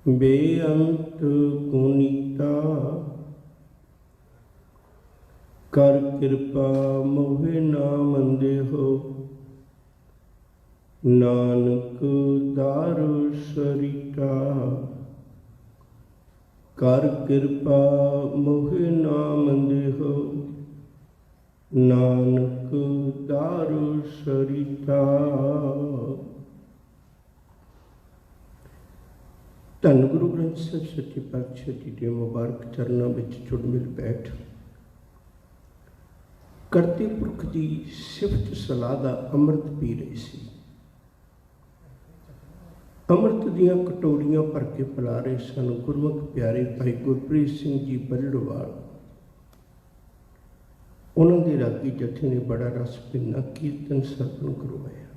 बेअंत गुणीता कर कृपा मोहे ना मंदे हो। नानक दारु सरिता कर कृपा मोहे ना मंदे हो। नानक दारु सरिता। धन गुरु ग्रंथ साहिब सच्चे पातशाह जी के मुबारक चरणों में जुड़ मिल बैठ करते पुरख की सिफत सलाह का अमृत पी रहे सी। अमृत दियां कटोरियां भर के पिला रहे सन गुरमुख प्यारे भाई गुरप्रीत सिंह जी बल्लड़वाल। उन्होंने रागी जथे ने बड़ा रस पीना कीर्तन सरपन करवाया।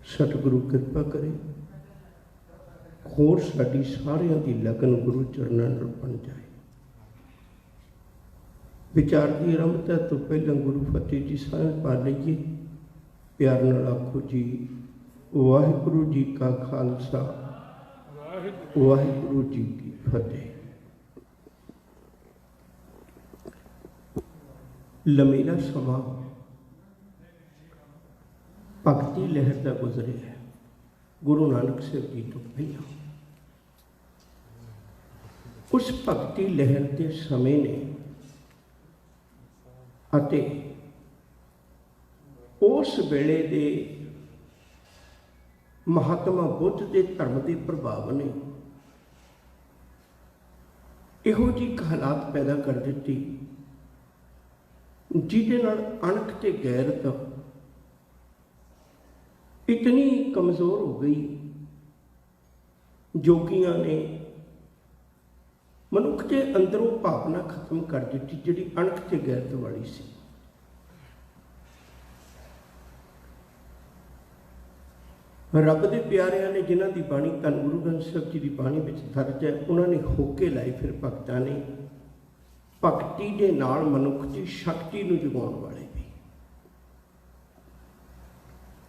सतगुरु कृपा करे होर साडी सारियां दी लगन गुरु चरणों नाल बन जाए। विचार की आरंभता तो पहला गुरु फतेह जी साहिब पा लीजिए। प्यार नाल आखो जी वाहिगुरु जी का खालसा वाहिगुरु जी की फतेह। लमेरा समा भगती लहर का गुजरे है गुरु नानक साहब जी तो पहला। उस भगती लहर के समय ने अते उस वेले दे महात्मा बुद्ध के धर्म के प्रभाव ने इहो जी हालात पैदा कर दी जिहदे नाल अणख ते गैरत इतनी कमज़ोर हो गई। जोगियां ने मनुख के अंदरों भावना खत्म कर दी जिहड़ी अणख ते गैरत वाली सी। रब दे प्यारिਆਂ ने जिन्हां दी बाणी धन गुरु ग्रंथ साहिब जी की बाणी विच दर्ज है उन्होंने होके लाए। फिर भगतां ने भगती दे नाल मनुख की शक्ति नूं जगाउण वाले भी।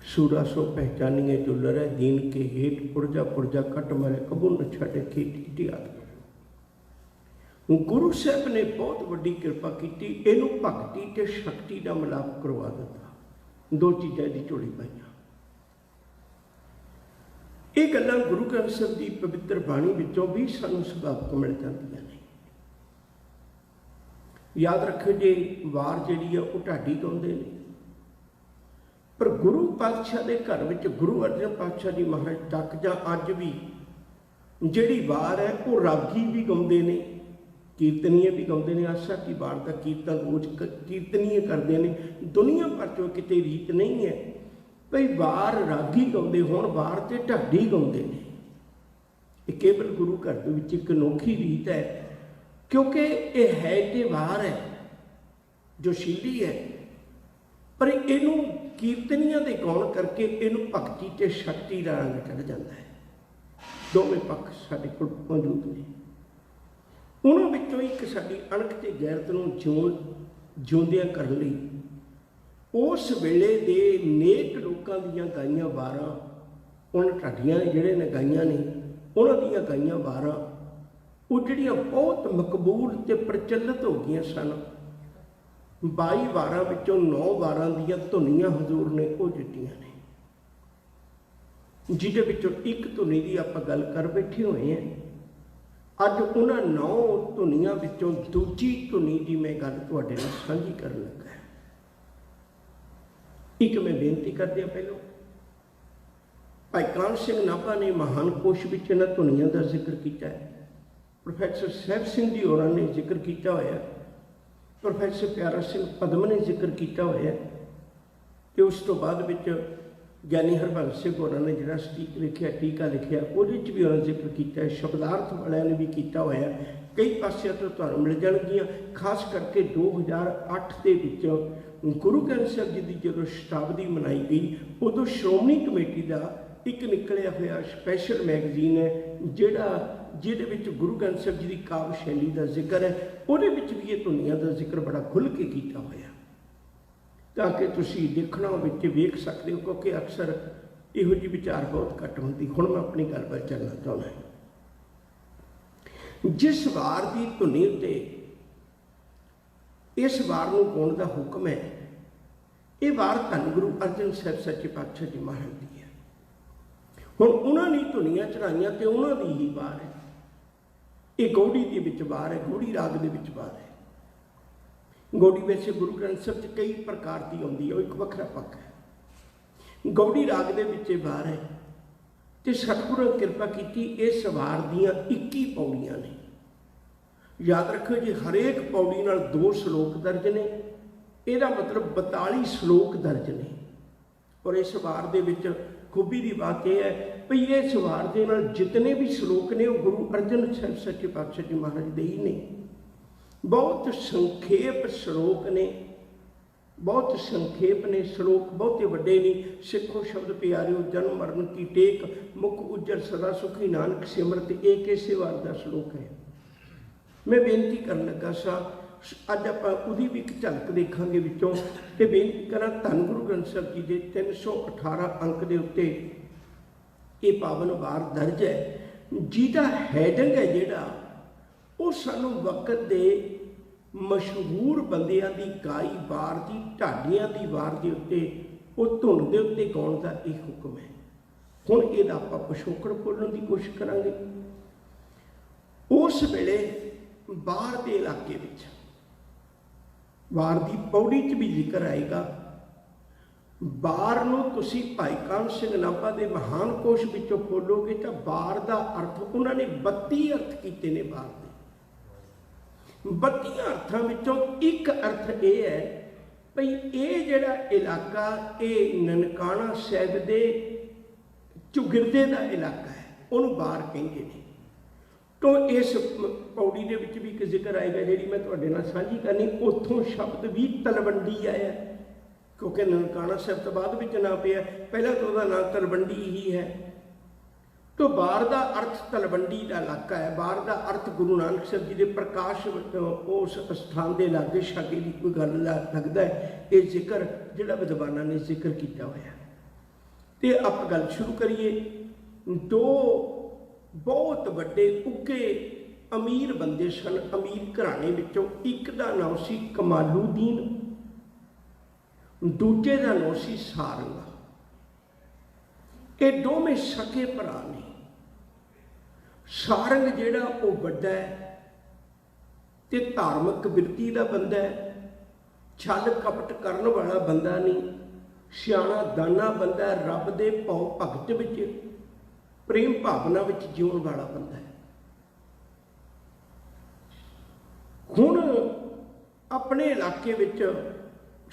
सूरा सो पहचानिए जो लड़े दीन के हेठ पुरजा पुरजा कट मरे कबू न छड़े खेती आदि। गुरु साहब ने बहुत वड्डी कृपा की। इनू भगती ते शक्ति का मिलाप करवा दिता। दो चीज़ां दी झोली पाईयां। ये गल्लां गुरु ग्रंथ साहिब की पवित्र बाणी विचों भी सानूं सुभावक मिल जांदियां ने। याद रखो जे वार जिहड़ी है वो ढाडी गाउंदे ने पर गुरु पातशाह के घर में गुरु अर्जन पातशाह जी महाराज तक जां अज भी जिहड़ी वार है वो रागी भी गाउंदे ने कीर्तनीय भी गाउंदे ने। आशा की वार का कीर्तन रोज कीर्तनीय करते हैं। दुनिया भर चो किते रीत नहीं है भाई वार रागी गाउंदे होण वार ते ढाडी गाउंदे ने। ये केवल गुरु घर दे विच एक अनोखी रीत है क्योंकि ये है ते वार है जो शीली है पर इनू कीर्तनियां दे गाउण करके इनू भगती ते शक्ति का रंग चढ़ जाता है। दोवें पक्ष साडे कोल मौजूद ने। उन्हां विचों एक साडी अणख ते गैरत नूं जिउंदियां करन लई उस वेले दे नेक लोकां दीयां गाईआं वारां उन्हां ढाਡੀਆਂ जिहड़े ने गाईआं ने उन्हां दीयां गाईआं वारां वो जिहड़ियां बहुत मकबूल ते प्रचलित हो गईआं सन। 22 वारां विचों 9 वारां दीयां धुनियां हजूर ने वो दित्तियां ने जिहदे विचों एक धुनी की आपां गल कर बैठे हुए हैं। अज उन्हां 9 धुनियां विचों दूजी धुनी की मैं गल तुहाडे नाल साझी करन लगा। एक मैं बेनती करदे पहलों भाई कान सिंह नाभा ने महान कोश विच इन्हां धुनियां का जिक्र किया है। प्रोफैसर सहब सिंह जी होरां ने जिक्र किया होया। प्रोफैसर प्यारा सिंह पदम ने जिक्र किया होया कि उस तो बाद विच ज्ञानी हरबंस सिंह होरां ने जिहड़ा स्टीक लिखिया टीका लिखिया उहदे विच भी उन्होंने जिक्र किया है। शब्दार्थ वालियां ने भी किया होया। कई पासियां तो तुहानूं मिल जाणगीआं। खास करके 2008 के विच गुरु ग्रंथ साहिब जी की जो शताब्दी मनाई गई उदों श्रोमणी कमेटी का एक निकलिया हुआ स्पैशल मैगजीन है जिहड़ा जिहदे विच गुरु ग्रंथ साहिब जी की काव्य शैली का जिक्र है। उहदे विच भी ये धुनियां का जिक्र बड़ा खुल के किया होया ताकि तुसीं देखना विच वेख सकते हो क्योंकि अक्सर इहो जी विचार बहुत घट होंदी। हुण मैं अपनी गल पर चलना चाहुंदा। जिस वार की धुनी उत्ते इस वार को गाउण का हुक्म है, ये वार धन गुरु अर्जन साहब सच्चे पातशाह जी महाराज की है। हुण उन्होंने धुनियां चढ़ाइयां तो उन्होंने ही वार है। ये गौड़ी के विच वार है, गौड़ी राग के विच वार है। गौड़ी वैसे गुरु ग्रंथ साहब च कई प्रकार की आती है, एक वखरा पक्ष है। गौड़ी राग के विच वार है तो सतगुरु ने कृपा की, इस वार दियां 21 पौड़ियां ने। याद रखो जी, हरेक पौड़ी नाल 2 श्लोक दर्ज ने, ਇਹਦਾ मतलब 42 श्लोक दर्ज ने। और इस वार दे विच खूबी की बात यह है भी इस वार दे नाल जितने भी श्लोक ने वो गुरु अर्जन साहब सच्चे पातशाह जी महाराज दे ही ने। बहुत संखेप श्लोक ने, बहुत संखेप ने श्लोक, बहुते वड्डे नहीं। सिखो शब्द प्यारिओ जन्म मरण की टेक, मुख उज्जर सदा सुखी नानक सिमरत, एक इसे वार का श्लोक है। मैं बेनती कर लगा सा, अज आप भी एक झलक देखांगे विचों, ते बेनती करा धन गुरु ग्रंथ साहब जी के 318 अंक के उत्ते ये पावन वार दर्ज है, जिहदा हैडिंग है जिहड़ा वो सानू वक्त दे मशहूर बंदियां दी गाई वार की, ढाडियां दी वार के उत्ते वो धुन के उत्ते गाउण का एक हुक्म है। हुण इहदा आपां पिछोकड़ खोलण की कोशिश करांगे। उस वेले बाहर के इलाके विच वार की पौड़ी च भी जिक्र आएगा। बार नूं तुसीं भाई कान सिंह नाभा के महान कोश विचों खोलोगे तो बार का अर्थ उन्होंने 32 अर्थ किए ने। बार के 32 अर्थां विचों एक अर्थ यह है भई ये जिहड़ा इलाका ये ननकाना साहिब दे चौगिरदे का इलाका है, उन्होंने बार कहिंदे ने। तो इस पौड़ी के भी एक जिक्र आएगा जी मैं तुहाडे नाल साझी करनी। उत्थों शब्द भी तलवंडी आया, क्योंकि ननकाना साहब तो बाद में ना पिया, पहला तो वह नाम तलवंडी ही है। तो बार का अर्थ तलवंडी का इलाका है। बार का अर्थ गुरु नानक साहब जी के प्रकाश उस स्थान के लागे शागे की कोई गल लगता है। ये जिक्र जिहड़ा विद्वानां ने जिक्र किया होया। तो आप गल शुरू करिए। 2 बहुत बड़े उगे अमीर बंदे सन, अमीर घराने विचों एक का नाम सी कमालुद्दीन, दूजे का नाम सी सारंग। ये दोवें सके भरा ने। सारंग जिहड़ा वो वड्डा है ते धार्मिक बिरती का बंदा है, छल कपट करन वाला बंदा नहीं, सियाणा दाना बंदा है, रब दे भौ भगत विच प्रेम भावना विच जीवन वाला बंदा है। हुण अपने इलाके विच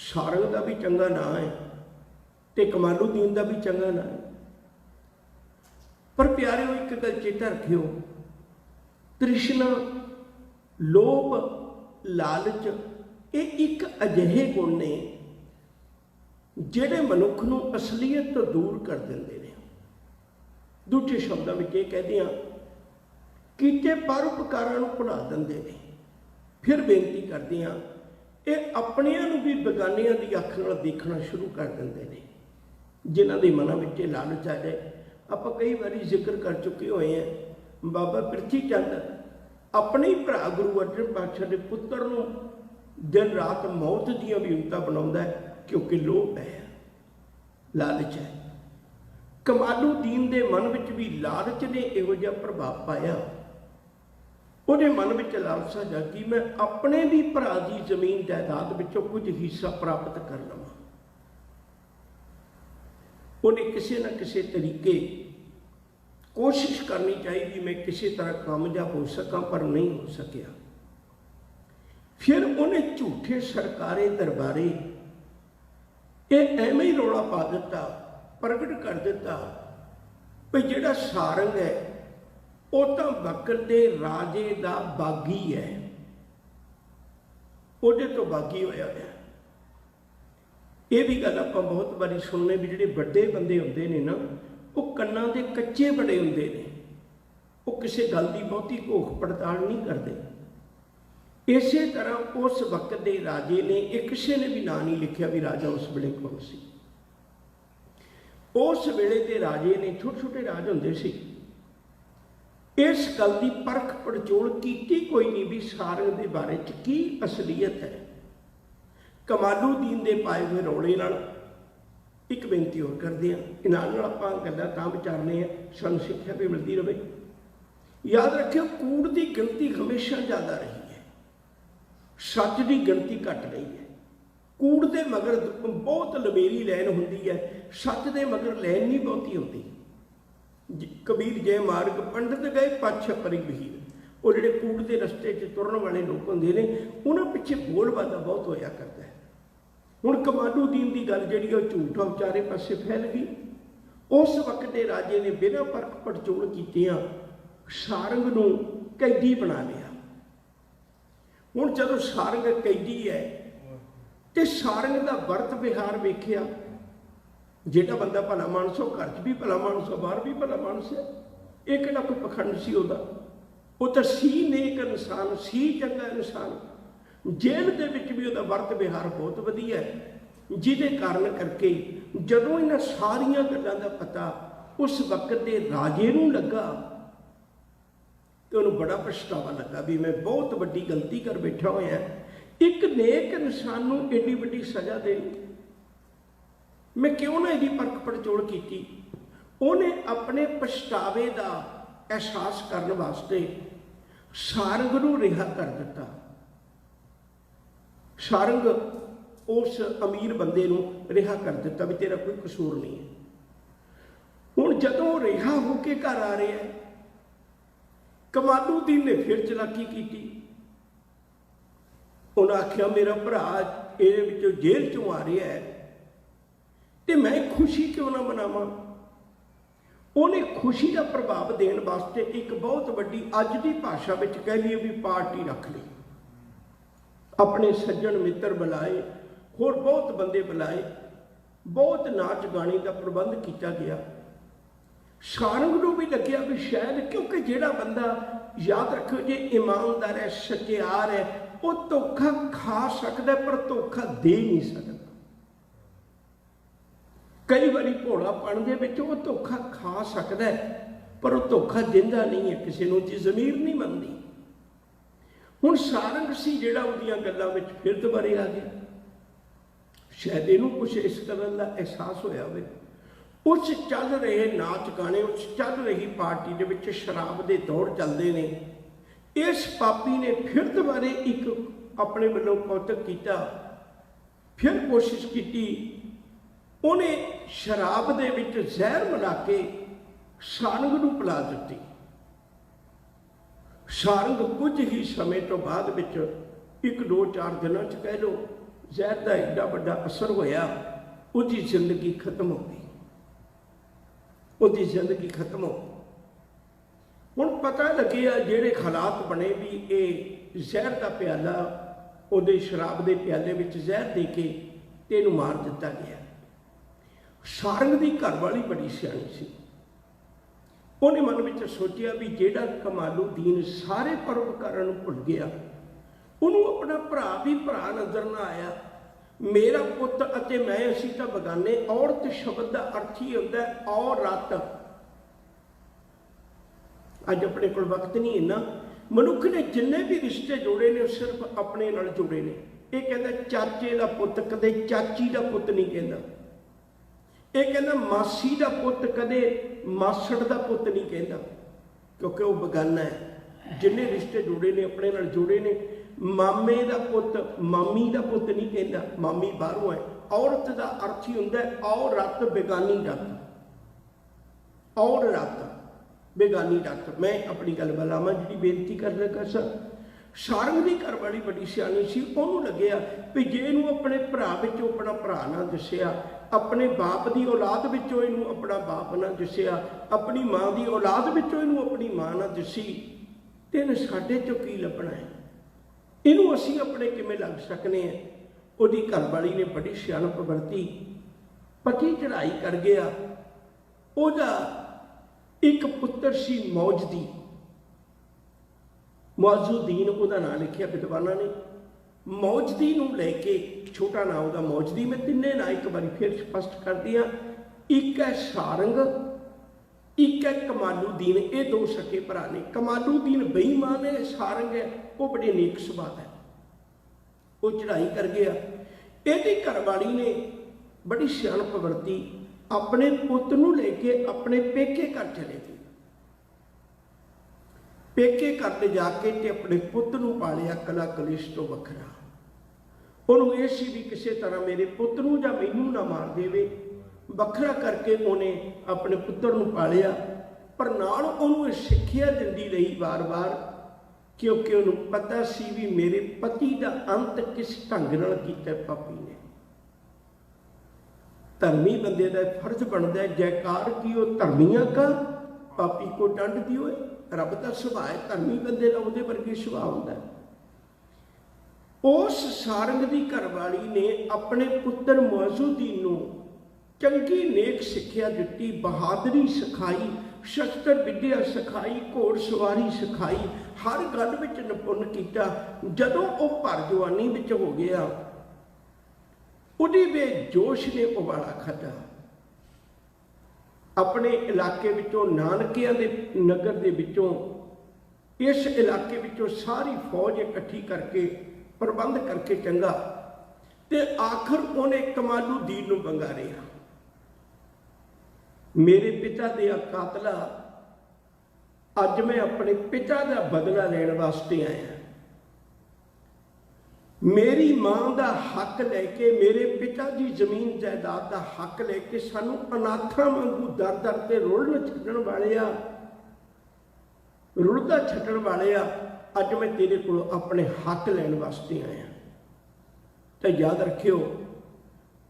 सारंग का भी चंगा नाम है ते कमालुद्दीन का भी चंगा नाम है। पर प्यारिओ एक गल चेता रखियो, तृष्णा, लोभ, लालच ये एक अजिहे गुण ने जिहड़े मनुख नूं असलीयत तो दूर कर देंदे ने। दूजे शब्दों में ये कहते हैं कीते परोपकारां नूं भुला देंदे ने। फिर बेनती करते हैं ये अपनियां नूं भी बेगानियां दी अख नाल देखना शुरू कर देंदे ने, जिन्हां दे मनां विच लालच आ जाए। आपां कई बारी जिक्र कर चुके हुए हैं, बाबा पिरथी चंद अपने ही भरा गुरु अर्जन पातशाह के पुत्र नूं दिन रात मौत दीयां विउंतां बनाउंदा है, क्योंकि लोभ है, लालच है। कमालुद्दीन के मन में भी लालच ने इहो जिहा प्रभाव पाया। उहदे मन में लालसा जागी मैं अपने भी भरा की जमीन जायदाद विचों कुछ हिस्सा प्राप्त कर लवां। उन्हें किसी न किसी तरीके कोशिश करनी चाहिए मैं किसी तरह कामयाब हो सका, पर नहीं हो सकिया। फिर उन्हें झूठे सरकारे दरबारे ये एवें ही रौला पा दिता, प्रगट कर दिता भी जिहड़ा सारंग है वो तो वक्त दे राजे का बागी है, उहदे तो बागी होया है। ये भी गल आप बहुत बारी सुनने भी जिहड़े बड़े बंदे होंदे ने ना वो कन्नां दे कच्चे बड़े होंदे ने, वो किसी गल की बहुती घोख पड़ताल नहीं करते। इसे तरह उस वक्त के राजे ने एक किसी ने भी नाम नहीं लिखा भी राजा उस वेले कौन सी। उस वेले के राजे ने छोटे छोटे राज होंदे सी, इस गल की परख पड़चोल की कोई नहीं भी सारंग के बारे च की असलीयत है। कमालुद्दीन के पाए हुए रौले नाल एक बेनती होर करते हैं, नाल आपां गल्लां तां विचारने हैं, सानूं सिक्ख्या भी मिलती रहे। याद रखियो कूड़ की गिनती हमेशा ज़्यादा रही है, सच की गिनती घट रही है। कूड़ के मगर बहुत लमेरी लैन होंदी है, सच के मगर लैन नहीं बहुती होती। कबीर जय मार्ग पंडित गए पाछा परी बहीर, वो जोड़े कूड़ के रस्ते च तुरन वाले लोग होंगे ने, उन्होंने पिछे बोल बाधा बहुत होया करता है। हुण कमालुद्दीन की गल जी झूठ चारे पासे फैल गई। उस वक्त के राजे ने बिना परख पड़चोल कीतियां सारंग नूं कैदी बना लिया। हुण जदों सारंग कैदी है तो सारंग का वरत विहार वेखिया, जेड़ा बंदा भला मानस हो घर च भी भला मानस हो, बाहर भी भला मानस है। ये किहड़ा कोई पखंड सी उहदा, वो तो सी नेक इंसान, सी चंगा इंसान। जेल के विच भी उहदा वरत विहार बहुत वधिया है, जिहदे कारण करके जदों इन्हां सारियां गल्लां दा पता उस वक्त के राजे नूं लगा तो उन्होंने बड़ा पछतावा लगा भी मैं बहुत वड्डी गलती कर बैठा होया, एक नेक इंसान नूं एडी वड्डी सज़ा देनी, मैं क्यों ना इसकी परख पड़चोल की। उन्हें अपने पछतावे का एहसास करने वास्ते सारंग नूं रिहा कर दिता। सारंग उस अमीर बंदे नूं रिहा कर दिता भी तेरा कोई कसूर नहीं है। हुण जदों रिहा होके घर आ रहा है, कमालुद्दीन ने फिर चलाकी की। उन्हें आख्या मेरा भरा ये जेल चों आ रहा है तो मैं खुशी क्यों ना मनावां। उन्हें खुशी का प्रभाव देने वास्ते एक बहुत वड्डी अज की भाषा में कह लीए भी पार्टी रख ली। अपने सज्जन मित्र बुलाए, होर बहुत बंदे बुलाए, बहुत नाच गाने का प्रबंध किया गया। सारंग नूं भी लग्या भी शायद क्योंकि जिहड़ा बंदा याद रखो जे ईमानदार है, सच्चेयार है, वो धोखा खा सकता पर धोखा दे नहीं सकता। कई बारी भोलापन दे विच वो धोखा खा सकता है पर वो धोखा दिंदा नहीं है, किसी नूं ज़मीर नहीं मनदी। हुण सारंग सी जिहड़ा उहदीआं गल्लां विच फिर दुबारे आ गया। शायद इहनूं कुछ इस तरह का एहसास होया होवे। उस चल रहे नाच गाने, उस चल रही पार्टी दे विच शराब दे दौड़ चलते ने। इस पापी ने फिर दोबारे एक अपने वालों कौतक किया, फिर कोशिश की। उन्हें शराब दे विच जहर मिला के सारंग नूं पिला दित्ती। सारंग कुछ ही समय तो बाद विच एक दो चार दिनों च कह लो जहर का एडा बड़ा असर होया, उसकी जिंदगी खत्म हो गई। उसकी जिंदगी खत्म हो। हुण पता लगे जेड़े हालात बने भी ये जहर का प्याला उहदे शराब के प्याले में जहर दे के इहनूं मार दिता गया। सारंग की घरवाली बड़ी सियाणी सी। उन्हें मन में सोचा भी जेड़ा कमालुद्दीन सारे परोपकारां नूं भुल गया, उन्होंने अपना भरा भी भरा नजर ना आया। मेरा पुत अते मैं असीं तां बगाने। औरत शब्द का अर्थ ही होता है औरत। अज अपने को वक्त नहीं इन्ना। मनुख ने जिन्ने भी रिश्ते जोड़े ने सिर्फ अपने नाल जोड़े ने। ये कहता चाचे का पुत कदे चाची का पुत नहीं कहता। ये कहता मासी का पुत कदे मासड़ का पुत नहीं कहता, क्योंकि वह बगाना है। जिन्ने रिश्ते जोड़े ने अपने नाल जोड़े ने। मामे का पुत मामी का पुत नहीं कहता, मामी बाहरों है। औरत का अर्थ ही होंदा है औरत, बेगानी रत। और रत बेगानी रत। मैं अपनी गल बलावा जी बेनती कर लगा सर। सारंग की घरवाली बड़ी सियाणी सी। उन्होंने लग्या भी जे इनू अपने भरा विचों अपना भरा ना दसिया, अपने बाप की औलाद विचों इनू अपना बाप ना दसिया, अपनी माँ की औलाद विचों इनू अपनी माँ ना दसी, तो इन्हें साडे चों की लभना है। इनू असीं अपने किवें लग सकने हैं। उहदी घरवाली ने बड़ी सियाणप वरती, पति चढ़ाई कर गया। उहदा एक पुत्र सी मौजदी, मौजूदीन उहदा नाम लिखिया विद्वाना ने। मौजदी नूं लैके छोटा नाम उहदा मौजदी। मैं तिन्ने ना एक बारी फिर स्पष्ट कर दिया। एक है सारंग एक है कमालुद्दीन, ये दो सके भरा ने। कमालुद्दीन बेईमान है, सारंग है, वो बड़े नेक सुभाव है, वो चढ़ाई कर गया। यदि घरवाली ने बड़ी सियाणप वरती, अपने पुत नूं लेके अपने पेके घर चले गई। पेके घर ले जाके ते अपने पुत नूं पालिया कला कलेश तो वखरा। उन्होंने यह सी भी किसी तरह मेरे पुत नूं जां मैनूं ना मार देवे, वखरा करके उन्हें अपने पुत्र नूं पालिया। पर नाल उन्होंने सिक्ख्या दिंदी रही बार बार, क्योंकि उन्होंने पता सी भी मेरे पति का अंत किस ढंग नाल कीता पापी ने। धर्मी बंदे का फर्ज बनता है जयकार की वो धर्मियों का पापी को दंड दियो। रब का सुभाव है, धर्मी बंदे का उहदे वर्गे सुभाव होंदा है। उस सारंग की घरवाली ने अपने पुत्र मुअज़ुद्दीन नूं चंगी नेक सिक्ख्या दी, बहादुरी सिखाई, शस्त्र विद्या सिखाई, घोड़सवारी सिखाई, हर गल विच निपुण किया। जदों वो भर जवानी विच हो गया, उहदी बेजोश ने उबाला खाधा। अपने इलाके विचों नानकियां दे नगर दे विचों इस इलाके विचों सारी फौज इकट्ठी करके प्रबंध करके चंगा ते आखिर उन्हें कमालुद्दीन नूं बंगारिया। मेरे पिता दे कातला, अज मैं अपने पिता का बदला लेने वास्ते आया। मेरी मां का हक लैके, मेरे पिता की जमीन जायदाद का हक लैके सानू अनाथा वांगू दर दर से रुलन छड्डण वाले आ, रुलदा छड्डण वाले आ। अज मैं तेरे को अपने हक लैण वास्ते आया। तो याद रखियो,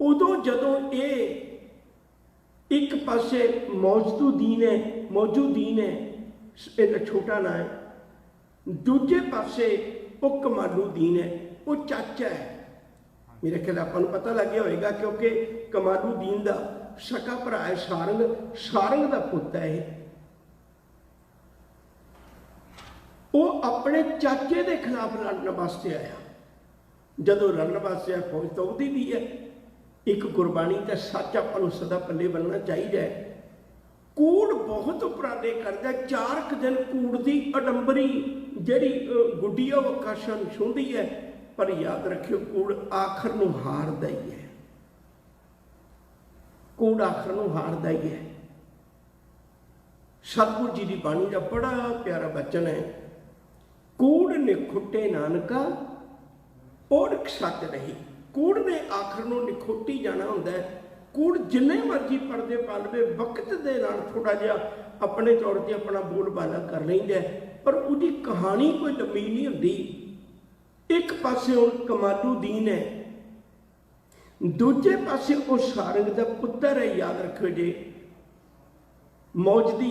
उदों जदों ये एक पासे मौजूदीन है, एक छोटा ना है, दूजे पासे वो कमालुद्दीन है, वो चाचा है। मेरे ख्याल आपको पता लग गया होगा, क्योंकि कमालुद्दीन का सका भरा है सारंग, सारंग का पुत है। वो अपने चाचे के खिलाफ लड़ने वास्ते आया। जदों लड़ने वास्ते आया, फौज तो उहदी भी है। एक गुरबाणी का सच आपको सदा पल्ले बनना चाहिए। कूड़ बहुत उपराले करता, 4 दिन कूड़ की अडंबरी जी गुड्डी है वो आकाशां नूं छूंहदी है। पर याद रखियो, कूड़ आखिर नूं हारदा ही है, कूड़ आखिर नूं हारदा ही है। सतगुरु जी की बाणी का बड़ा प्यारा वचन है, कूड़ ने खुट्टे नानका और सच रही। कूड़ ने आखिर नूं निखोटी जाना हुंदा है। कूड़ जिन्ने मर्जी पर्दे पा लवे, वक्त दे नाल थोड़ा जिहा अपने तौर पर अपना बोलबाला कर लैंदा है, पर उसकी कहानी कोई लंबी नहीं हुंदी। एक पासे हुण कमालुद्दीन है, दूजे पासे वो सारंग का पुत्र है। याद रखियो जे, मौजदी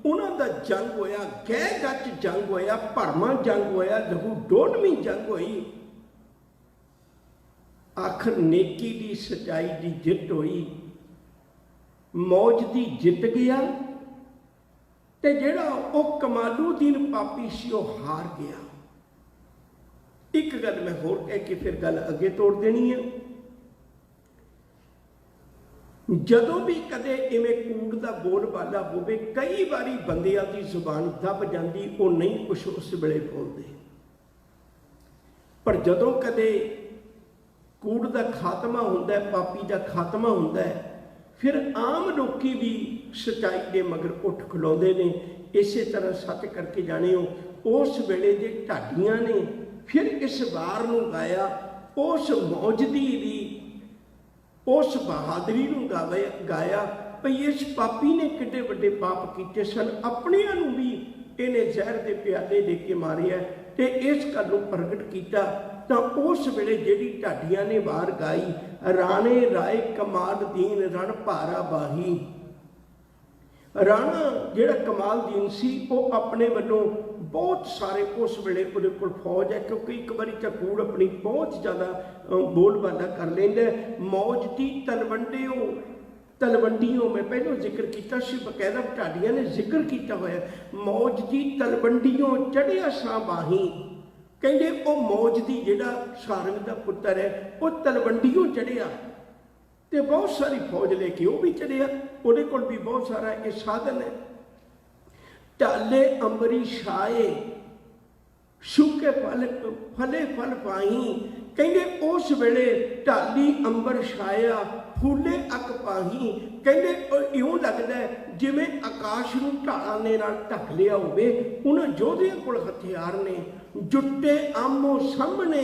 उन्हां दा जंग होया, गह गच जंग होया, भरमां जंग होया, लहू डोलवीं जंग होई। आखिर नेकी की सच्चाई की जित हुई, मौजदी जित गया, ते जिहड़ा वो कमालुद्दीन पापी सी वो हार गया। एक गल मैं होर कह के फिर गल अगे तोड़ देनी है। जदों भी कदे इवें कूड़ का बोलबाला होवे, कई बारी बंदियां की जुबान दब जाती, वो नहीं कुछ उस वेले बोलते। पर जदों कदे कूड़ का खात्मा होंदा है, पापी का खात्मा होंदा है, फिर आम लोकी भी सच्चाई के मगर उठ खलोंदे ने। इस तरह सच करके जाने हो, उस वेले जे ढाडियां ने फिर इस वार नूं गाया, उस मौजदी दी उस बहादुरी नूं गाया भई इस पापी ने किड्डे वड्डे पाप कीते सन, अपनियां नूं भी इहने जहर के प्याले दे के मारिया ते इस गल नूं प्रगट किया। तो उस वेले जिहड़ी ढाडियां ने वार गाई, राणे राय कमालुद्दीन रण भारा बाही। राणा जिहड़ा कमालुद्दीन सी, वो अपने वालों बहुत सारे उस वेले उहदे कोल फौज है, क्योंकि एक बारी कूड़ अपनी बहुत ज़्यादा बोलबाला कर लेंदा। मौजदी तलवंडियों मैं पहलों जिक्र किया सी, बकायदा ढाडियां ने जिक्र किया होया, मौजदी तलवंडियों चढ़िया सा बाही। कहते वो मौजदी जिहड़ा सारंग का पुत्र है, वो तलवंडियों चढ़िया ते बहुत सारी फौज लेके वो भी चढ़िया, उहदे कोल भी बहुत सारा ये साधन है। ढाले अंबरी छाए सूखे फले फल पाही। कहते उस वेले ढाली अंबर छाया फूले अक पाही। कहते इउं लगता है जिवें आकाश नूं ढालां दे नाल ढक लिया होवे। उन्हां योधियां कोल हथियार ने, जुट्टे आमो सामने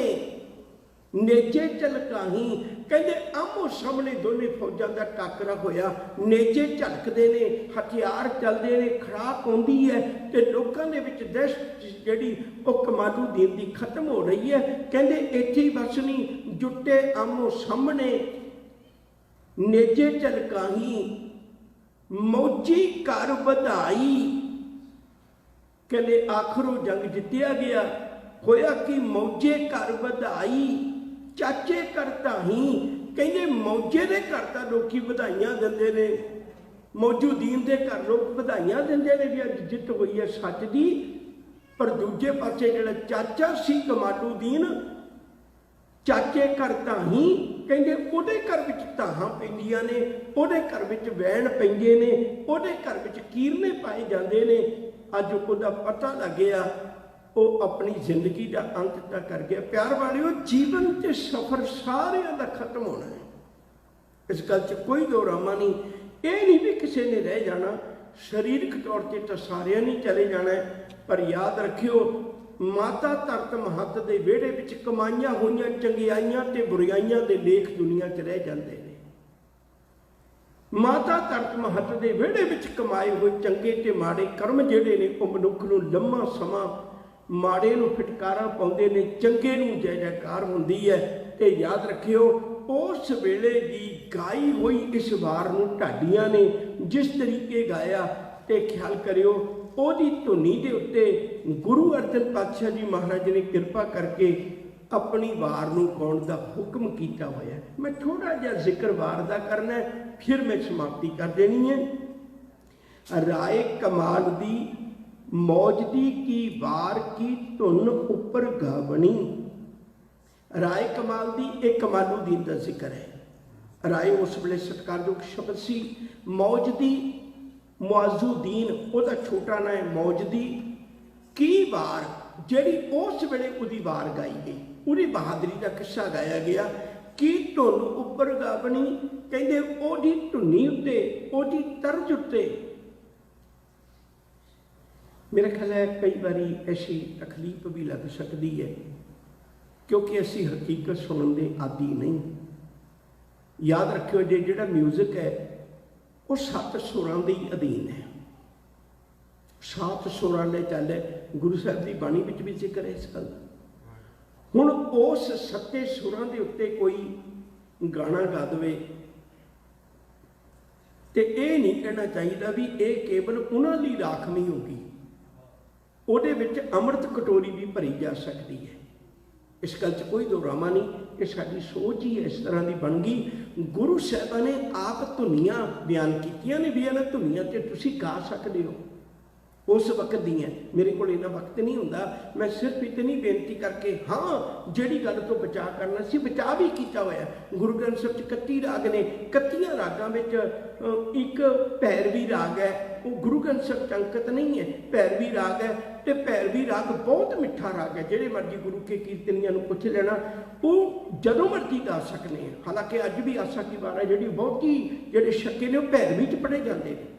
नेजे झलकाही। कहते आमो सामने दोनों फौजां का टाकरा होया, नेजे झलकते ने, हथियार चलते ने, खड़ाक आउंदी है ते लोकां दे विच दहशत जिहड़ी ओह कमालुद्दीन दी खत्म हो रही है। कहते इत्थे ही बस नहीं, जुट्टे आमो सामने नेजे झलकाही, मौजी कर बधाई। कहते आखिर वो जंग जित्तिया गया, होया कि मौजे कर बधाई चाचे कर धाही। कहते मौजे के घर तो लोग बधाइयां देंदे ने, मौजूदीन के घर लोग बधाइयां देंदे ने भी अज जित हुई है सच दी। पर दूजे पासे जिहड़ा चाचा सी कमालुद्दीन, चाचे घर धाही, कहते उहदे घर विच धाहां पैंदियां ने, उहदे घर विच वैण पैंदे ने, उहदे घर विच कीरने पाए जांदे ने। अज उहदा पता लग गया, वो अपनी जिंदगी का अंत तक कर गया। प्यार वालियो, जीवन के सफर सारे का खत्म होना है, इस गल च कोई दो रामा नहीं। ये नहीं भी किसी ने रह जाना, शरीरक तौर पर तो सारिया नहीं चले जाना है। पर याद रखियो, माता धरत महत के विहड़े विच कमाईयां होईयां चंगियाइयां ते बुराइयां के लेख दुनिया च रह जाते हैं। माता धरत महत के विहड़े विच कमाए हुए चंगे ते माड़े कर्म जिहड़े ने वो मनुख नूं लंमा समा माड़े नूं फिटकारा पाउंदे ने, चंगे नूं जय जयकार हुंदी है। ते याद रखियो, उस वेले दी गाई हुई इस वार नूं ढाडियां ने जिस तरीके गाया, ते ख्याल करियो ओदी धुनी दे उत्ते गुरु अर्जन पातशाह जी महाराज ने कृपा करके अपनी वार नूं गाउण दा हुक्म कीता होया। मैं थोड़ा जिहा जिक्र वार दा करना है, फिर मैं समाप्ति कर देनी है। राय कमाल दी मौजदी की वार की धुन उपर गावनी। राय कमाल दी एक कमालुद्दीन का जिक्र है। राय उस वेले सत्कारयोग शब्द सी। मौजदी मुआजुद्दीन उहदा छोटा नाम है मौजदी की वार, जिहड़ी उस वेले उहदी वार गाई गई, उहदी बहादरी का किस्सा गाया गया। की धुन उपर गावनी, कहते उहदी धुनी उत्ते, उहदी तर्ज उत्ते मेरा ख्याल है कई बारी ऐसी तकलीफ भी लग सकती है, क्योंकि असी हकीकत सुनने के आदि नहीं। याद रखियो जे जिहड़ा म्यूजिक है वो 7 सुरां दे अधीन है। 7 सुरां ले चल, गुरु साहब की बाणी विच भी जिक्र है इस गल। हुण उस 7 सुरां दे उत्ते कोई गाना गा दवे ते ये नहीं कहना चाहिए भी ये केवल उन्हां दी राख नहीं होगी, ਉਹਦੇ ਵਿੱਚ ਅੰਮ੍ਰਿਤ कटोरी भी भरी जा सकती है। इस गल च कोई दो रामा नहीं, ये साडी सोच ही इस तरह की बन गई। गुरु साहिबां ने आप धुनियां बयान कीतियां ने भी इन्हां धुनियां ते तुसीं गा सकदे हो उस वक्त दियां। मेरे को इन्ना वक्त नहीं हुंदा, मैं सिर्फ इतनी बेनती करके हाँ जिहड़ी गल तो बचा करना सी बचा भी किया होया। गुरु ग्रंथ साहिब च 31 राग ने, 31 रागां विच एक भैरवी राग है, वो गुरु ग्रंथ साहिब च अंकित नहीं है, भैरवी राग है। तो भैरवी राग बहुत मिठा राग है, जिहड़े मर्जी गुरु के कीर्तनियां नूं पुछ लेना, वो जदों मर्जी गा सकते हैं। हालांकि अज भी आसा की वार है जिहड़ी बहुती जिहड़े छक्के ने भैरवी च पढ़े जाते हैं।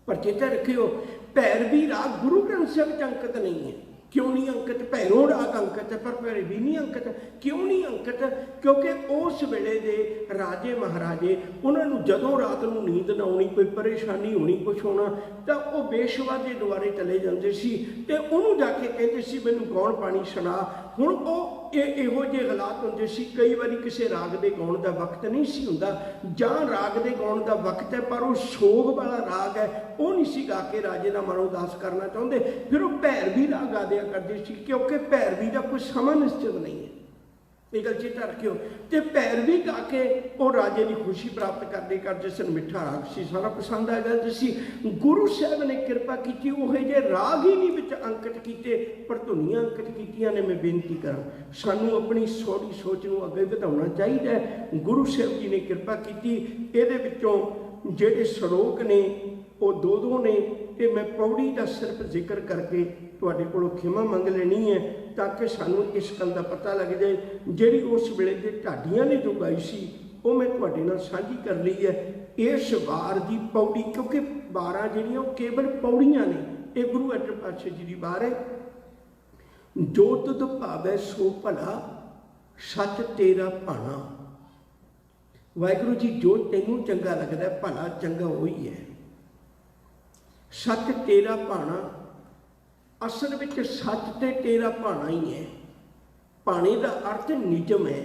पर चेता रखियो, भैरवी राग गुरु ग्रंथ साहिब च अंकित नहीं है। क्यों नहीं अंकित? भैरों राग अंकित है पर भैरवी नहीं अंकित। क्यों नहीं अंकित? क्योंकि उस वेले दे राजे महाराजे उन्होंने जदों रात को नींद ना आनी, कोई परेशानी होनी, कुछ होना, तो वह बेशवा के द्वारे चले जाते सी ते उन्होंने जाके कहते सी मैनूं गौण पानी सुना। हुण वो इहो जे हालात होंदे सी, कई बारी किसी राग के गाउण का वक्त नहीं सी हुंदा, जां राग के गाउण का वक्त है पर वो सोग वाला राग है, वो नहीं सी गा के राजे का मन उदास करना चाहते, फिर वो भैरवी राग गा दिया करते सी, क्योंकि भैरवी का कोई समा निश्चित नहीं है। ये गल चेता रखियो। तो भैरवी गा के वो राजे की खुशी प्राप्त करते सन। मिठा राग सी, सारा पसंद आ गया सी। गुरु साहब ने कृपा की, वो जे राग ही नहीं विच अंकित किए पर धुनियां अंकित कीतियां ने। मैं बेनती करा सानू अपनी सौड़ी सोच नूं अगे वधाउणा चाहिए। गुरु साहब जी ने कृपा की, इहदे विचों जिहड़े श्लोक ने ਉਹ ਦੋ ਨੇ। ਤੇ ਮੈਂ ਪੌੜੀ ਦਾ ਸਿਰਫ ਜ਼ਿਕਰ ਕਰਕੇ ਤੁਹਾਡੇ ਕੋਲੋਂ ਖਿਮਾ ਮੰਗ ਲੈਣੀ ਹੈ ਤਾਂ ਕਿ ਸਾਨੂੰ ਇਸ ਗੱਲ ਦਾ ਪਤਾ ਲੱਗ ਜਾਏ। ਜਿਹੜੀ ਉਸ ਵੇਲੇ ਦੇ ਢਾਡੀਆਂ ਨੇ ਜੋ ਗਾਈ ਸੀ ਉਹ ਮੈਂ ਤੁਹਾਡੇ ਨਾਲ ਸਾਂਝੀ ਕਰ ਲਈ ਹੈ। ਇਸ ਵਾਰ ਦੀ ਪੌੜੀ, ਕਿਉਂਕਿ 12 ਜਿਹੜੀਆਂ ਉਹ ਕੇਵਲ ਪੌੜੀਆਂ ਨੇ, ਇਹ ਗੁਰੂ ਅਰਜਨ ਪਾਤਸ਼ਾਹ ਜੀ ਦੀ ਵਾਰ ਹੈ। ਜੋ ਤੁਧ ਭਾਵੈ ਸੋ ਭਲਾ, ਸੱਚ ਤੇਰਾ ਭਾਣਾ। ਵਾਹਿਗੁਰੂ ਜੀ, ਜੋ ਤੈਨੂੰ ਚੰਗਾ ਲੱਗਦਾ ਭਲਾ ਚੰਗਾ ਉਹੀ ਹੈ। ਸੱਚ ਤੇਰਾ ਭਾਣਾ, ਅਸਲ ਵਿੱਚ ਸੱਚ ਤੇ ਤੇਰਾ ਭਾਣਾ ਹੀ ਹੈ। ਭਾਣੇ ਦਾ ਅਰਥ ਨਿਯਮ ਹੈ,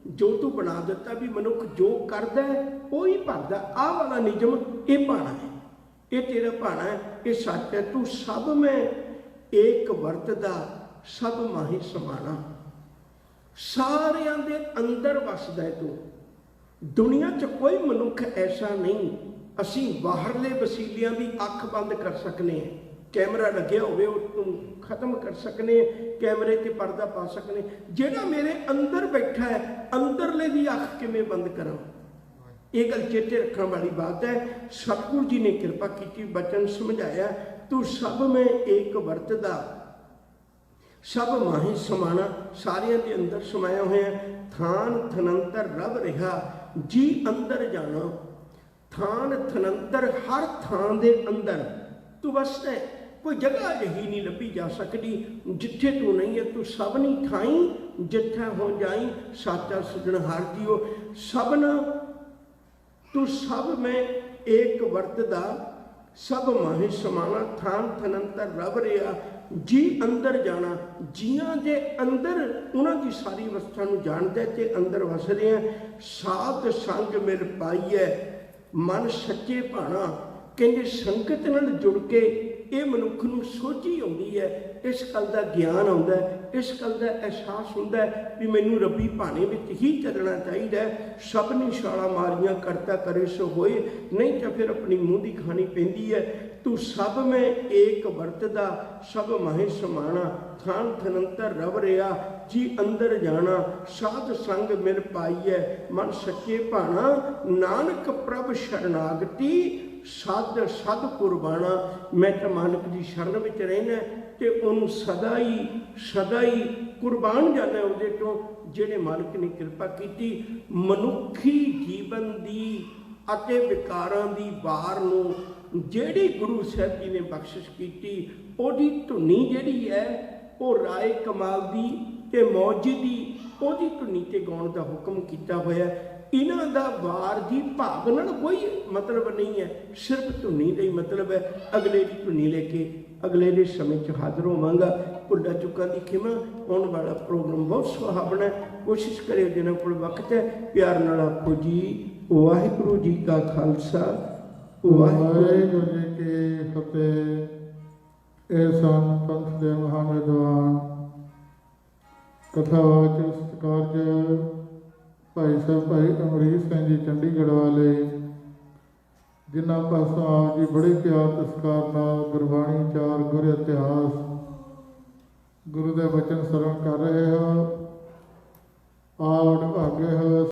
ਜੋ ਤੂੰ ਬਣਾ ਦਿੱਤਾ ਵੀ ਮਨੁੱਖ ਜੋ ਕਰਦਾ ਹੈ ਉਹ ਹੀ ਭਰਦਾ। ਆਹ ਵਾਲਾ ਨਿਯਮ ਇਹ ਭਾਣਾ ਹੈ, ਇਹ ਤੇਰਾ ਭਾਣਾ ਹੈ, ਇਹ ਸੱਚ ਹੈ। ਤੂੰ ਸਭ ਮੈਂ ਏਕ ਵਰਤਦਾ, ਸਭ ਮਾਹੀ ਸਮਾਣਾ। ਸਾਰਿਆਂ ਦੇ ਅੰਦਰ ਵਸਦਾ ਹੈ ਤੂੰ। ਦੁਨੀਆ 'ਚ ਕੋਈ ਮਨੁੱਖ ਐਸਾ ਨਹੀਂ, ਅਸੀਂ ਬਾਹਰਲੇ ਵਸੀਲਿਆਂ ਦੀ ਅੱਖ ਬੰਦ ਕਰ ਸਕਨੇ ਹਾਂ। ਕੈਮਰਾ ਲੱਗਿਆ ਹੋਵੇ ਉਹ ਤੂੰ ਖਤਮ ਕਰ ਸਕਨੇ, ਕੈਮਰੇ 'ਤੇ ਪਰਦਾ ਪਾ ਸਕਨੇ। ਜਿਹੜਾ ਮੇਰੇ ਅੰਦਰ ਬੈਠਾ ਹੈ, ਅੰਦਰਲੇ ਦੀ ਅੱਖ ਕਿਵੇਂ ਬੰਦ ਕਰਾਂ? ਇਹ ਗੱਲ ਚੇਤੇ ਰੱਖਣ ਵਾਲੀ ਬਾਤ ਹੈ। ਸਤਿਗੁਰੂ ਜੀ ਨੇ ਕਿਰਪਾ ਕੀਤੀ, ਬਚਨ ਸਮਝਾਇਆ, ਤੂੰ ਸਭ ਮੈਂ ਏਕ ਵਰਤਦਾ, ਸਭ ਮਾਹੀ ਸਮਾਣਾ। ਸਾਰਿਆਂ ਦੇ ਅੰਦਰ ਸਮਾਇਆ ਹੋਇਆ। ਥਾਨ ਥਨੰਤਰ ਰਵ ਰਿਹਾ, ਜੀ ਅੰਦਰ ਜਾਣਾ। ਥਾਨ ਥਨੰਤਰ, ਹਰ ਥਾਂ ਦੇ ਅੰਦਰ ਤੂੰ ਵਸਦਾ। ਕੋਈ ਜਗ੍ਹਾ ਅਜਿਹੀ ਨਹੀਂ ਲੱਭੀ ਜਾ ਸਕਦੀ ਜਿੱਥੇ ਤੂੰ ਨਹੀਂ ਹੈ। ਤੂੰ ਸਭਨੀ ਥਾਈ ਜਿੱਥੇ ਹੋ ਜਾਈ, ਸਾਚਾ ਸਿਰਜਣਹਾਰ ਜੀਓ। ਸਭਨਾ ਤੂੰ ਸਭ ਮੈਂ ਏਕ ਵਰਤਦਾ, ਸਭ ਮਾਹੀ ਸਮਾਣਾ। ਥਾਨ ਥਨੰਤਰ ਰਵ ਰਿਹਾ, ਜੀ ਅੰਦਰ ਜਾਣਾ। ਜੀਆਂ ਦੇ ਅੰਦਰ ਉਹਨਾਂ ਦੀ ਸਾਰੀ ਅਵਸਥਾ ਨੂੰ ਜਾਣਦਾ ਤੇ ਅੰਦਰ ਵਸ ਰਿਹਾ। ਸਾਧ ਸੰਗ ਮਿਲ ਪਾਈਐ, ਮਨ ਸੱਚੇ ਭਾਣਾ। ਕਹਿੰਦੇ ਸੰਗਤ ਨਾਲ ਜੁੜ ਕੇ ਇਹ ਮਨੁੱਖ ਨੂੰ ਸੋਝੀ ਆਉਂਦੀ ਹੈ, ਇਸ ਗੱਲ ਦਾ ਗਿਆਨ ਆਉਂਦਾ ਹੈ, ਇਸ ਗੱਲ ਦਾ ਅਹਿਸਾਸ ਹੁੰਦਾ ਹੈ ਵੀ ਮੈਨੂੰ ਰੱਬੀ ਭਾਣੇ ਵਿੱਚ ਹੀ ਚੱਲਣਾ ਚਾਹੀਦਾ। ਸਭ ਨੇ ਛਾਲਾਂ ਮਾਰੀਆਂ, ਕਰਤਾ ਕਰੇ ਸੋ ਹੋਏ, ਨਹੀਂ ਤਾਂ ਫਿਰ ਆਪਣੀ ਮੂੰਹ ਦੀ ਖਾਣੀ ਪੈਂਦੀ ਹੈ। ਤੂੰ ਸਭ ਮੈਂ ਏਕ ਵਰਤਦਾ, ਸਭ ਮਾਹੀ ਸਮਾਣਾ। ਥਾਨ ਥਨੰਤਰ ਰਵ ਰਿਹਾ, ਜੀ ਅੰਦਰ ਜਾਣਾ। ਸਾਧ ਸੰਗ ਮਿਲ ਪਾਈਐ, ਮਨ ਸੱਚੇ ਭਾਣਾ। ਨਾਨਕ ਪ੍ਰਭ ਸ਼ਰਨਾਗਤੀ, ਸਦ ਸਦ ਕੁਰਬਾਨਾ। ਮੈਂ ਤਾਂ ਮਾਲਕ ਦੀ ਸ਼ਰਨ ਵਿੱਚ ਰਹਿਣਾ ਤੇ ਉਹਨੂੰ ਸਦਾ ਹੀ ਕੁਰਬਾਨ ਜਾਣਾ ਉਹਦੇ ਤੋਂ, ਜਿਹੜੇ ਮਾਲਕ ਨੇ ਕਿਰਪਾ ਕੀਤੀ। ਮਨੁੱਖੀ ਜੀਵਨ ਦੀ ਅਤੇ ਵਿਕਾਰਾਂ ਦੀ ਵਾਰ ਨੂੰ ਜਿਹੜੀ ਗੁਰੂ ਸਾਹਿਬ ਜੀ ਨੇ ਬਖਸ਼ਿਸ਼ ਕੀਤੀ, ਉਹਦੀ ਧੁਨੀ ਜਿਹੜੀ ਹੈ ਉਹ ਰਾਏ ਕਮਾਲ ਦੀ ਤੇ ਮੌਜੀ ਦੀ, ਉਹਦੀ ਧੁਨੀ ਤੇ ਗਾਉਣ ਦਾ ਹੁਕਮ ਕੀਤਾ ਹੋਇਆ। ਇਹਨਾਂ ਦਾ ਵਾਰ ਦੀ ਭਾਵ ਨਾਲ ਕੋਈ ਮਤਲਬ ਨਹੀਂ ਹੈ, ਸਿਰਫ ਧੁਨੀ ਦਾ ਹੀ ਮਤਲਬ ਹੈ। ਅਗਲੇ ਦੀ ਧੁਨੀ ਲੈ ਕੇ ਅਗਲੇ ਦੇ ਸਮੇਂ 'ਚ ਹਾਜ਼ਰ ਹੋਵਾਂਗਾ। ਭੁੱਲਾਂ ਚੁੱਕਾਂ ਦੀ ਖਿਮਾ। ਆਉਣ ਵਾਲਾ ਪ੍ਰੋਗਰਾਮ ਬਹੁਤ ਸੁਹਾਵਣਾ, ਕੋਸ਼ਿਸ਼ ਕਰਿਓ ਜਿਹਨਾਂ ਕੋਲ ਵਕਤ ਹੈ ਪਿਆਰ ਨਾਲ ਆਪੋ ਜੀ। ਵਾਹਿਗੁਰੂ ਜੀ ਕਾ ਖਾਲਸਾ, ਵਾਹਿਗੁਰੂ ਜੀ ਕੀ ਫਤਿਹ। ਇਹ ਸਨ ਪੰਥ ਦੇ ਮਹਾਨ ਵਿਦਵਾਨ ਕਥਾਵਾਚਕ ਸਤਿਕਾਰਯੋਗ ਭਾਈ ਸਾਹਿਬ ਭਾਈ ਅਮਰੀਕ ਸਿੰਘ ਜੀ ਚੰਡੀਗੜ੍ਹ ਵਾਲੇ, ਜਿਨ੍ਹਾਂ ਪਾਸੋਂ ਆਪ ਜੀ ਬੜੇ ਪਿਆਰ ਤੇ ਸਤਿਕਾਰ ਨਾਲ ਗੁਰਬਾਣੀ ਚਾਰ ਗੁਰ ਇਤਿਹਾਸ ਗੁਰੂ ਦੇ ਬਚਨ ਸਰਵਣ ਕਰ ਰਹੇ ਹੋ। ਆਪ ਨਿਭਾਗੇ ਹੋ